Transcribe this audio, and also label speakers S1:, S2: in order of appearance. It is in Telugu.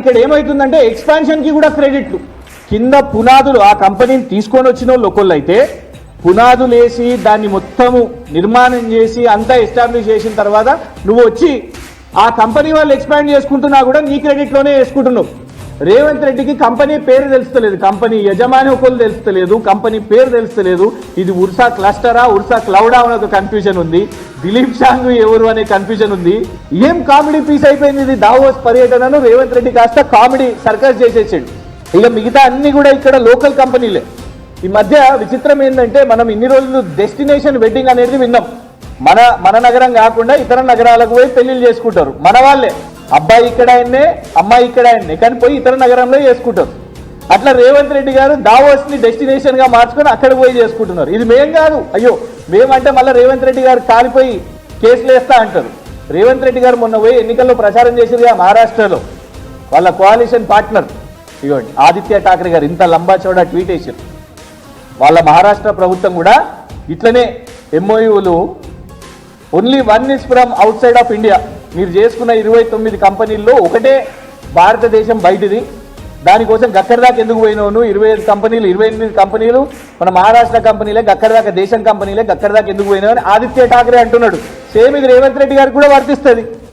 S1: ఇక్కడ ఏమవుతుందంటే ఎక్స్పాన్షన్ కి కూడా క్రెడిట్లు కింద పునాదులు ఆ కంపెనీని తీసుకొని వచ్చిన వాళ్ళు ఒకళ్ళైతే పునాదులు వేసి దాన్ని మొత్తము నిర్మాణం చేసి అంతా ఎస్టాబ్లిష్ చేసిన తర్వాత నువ్వు వచ్చి ఆ కంపెనీ వాళ్ళు ఎక్స్పాండ్ చేసుకుంటున్నా కూడా నీ క్రెడిట్లోనే వేసుకుంటున్నావు. రేవంత్ రెడ్డికి కంపెనీ పేరు తెలుస్తలేదు, కంపెనీ యజమాని ఒకళ్ళు తెలుస్తలేదు, కంపెనీ పేరు తెలుస్తలేదు. ఇది ఉర్సా క్లస్టరా ఉర్సా క్లౌడా అనే ఒక కన్ఫ్యూజన్ ఉంది, దిలీప్ షాంగ్ ఎవరు అనే కన్ఫ్యూజన్ ఉంది. ఏం కామెడీ పీస్ అయిపోయింది ఇది. దావోస్ పర్యటనను రేవంత్ రెడ్డి కాస్త కామెడీ సర్కస్ చేసేసాడు. ఇక మిగతా అన్ని కూడా ఇక్కడ లోకల్ కంపెనీలే. ఈ మధ్య విచిత్రం ఏంటంటే మనం ఇన్ని రోజులు డెస్టినేషన్ వెడ్డింగ్ అనేది విన్నాం. మన నగరం కాకుండా ఇతర నగరాలకు పోయి పెళ్లిళ్ళు చేసుకుంటారు మన వాళ్ళే. అబ్బాయి ఇక్కడ ఆయన్నే అమ్మాయి ఇక్కడ ఆయన్నే, కానీ పోయి ఇతర నగరంలో చేసుకుంటారు. అట్లా రేవంత్ రెడ్డి గారు దావోస్ ని డెస్టినేషన్ గా మార్చుకొని అక్కడ పోయి చేసుకుంటున్నారు. ఇది మేం కాదు, అయ్యో మేమంటే మళ్ళీ రేవంత్ రెడ్డి గారు కాలిపోయి కేసులు వేస్తా అంటారు. రేవంత్ రెడ్డి గారు మొన్న పోయి ఎన్నికల్లో ప్రచారం చేసిరుగా మహారాష్ట్రలో, వాళ్ళ కోalition పార్ట్నర్ ఇవ్వండి ఆదిత్య ఠాక్రే గారు ఇంత లంబా చౌడా ట్వీట్ వేసారు. వాళ్ళ మహారాష్ట్ర ప్రభుత్వం కూడా ఇట్లనే ఎంఓయూలు only 1 is from outside of India. మీరు చేసుకున్న 29 కంపెనీల్లో ఒకటే భారతదేశం బయటిది, దానికోసం గక్కడి దాకా ఎందుకు పోయినావు? 25 కంపెనీలు 28 కంపెనీలు మన మహారాష్ట్ర కంపెనీలే, గక్కడి దాకా దేశం కంపెనీలే, గక్కడి దాకా ఎందుకు పోయినావు అని ఆదిత్య ఠాక్రే అంటున్నాడు. సేమ్ ఇది రేవంత్ రెడ్డి గారికి కూడా వర్తిస్తుంది.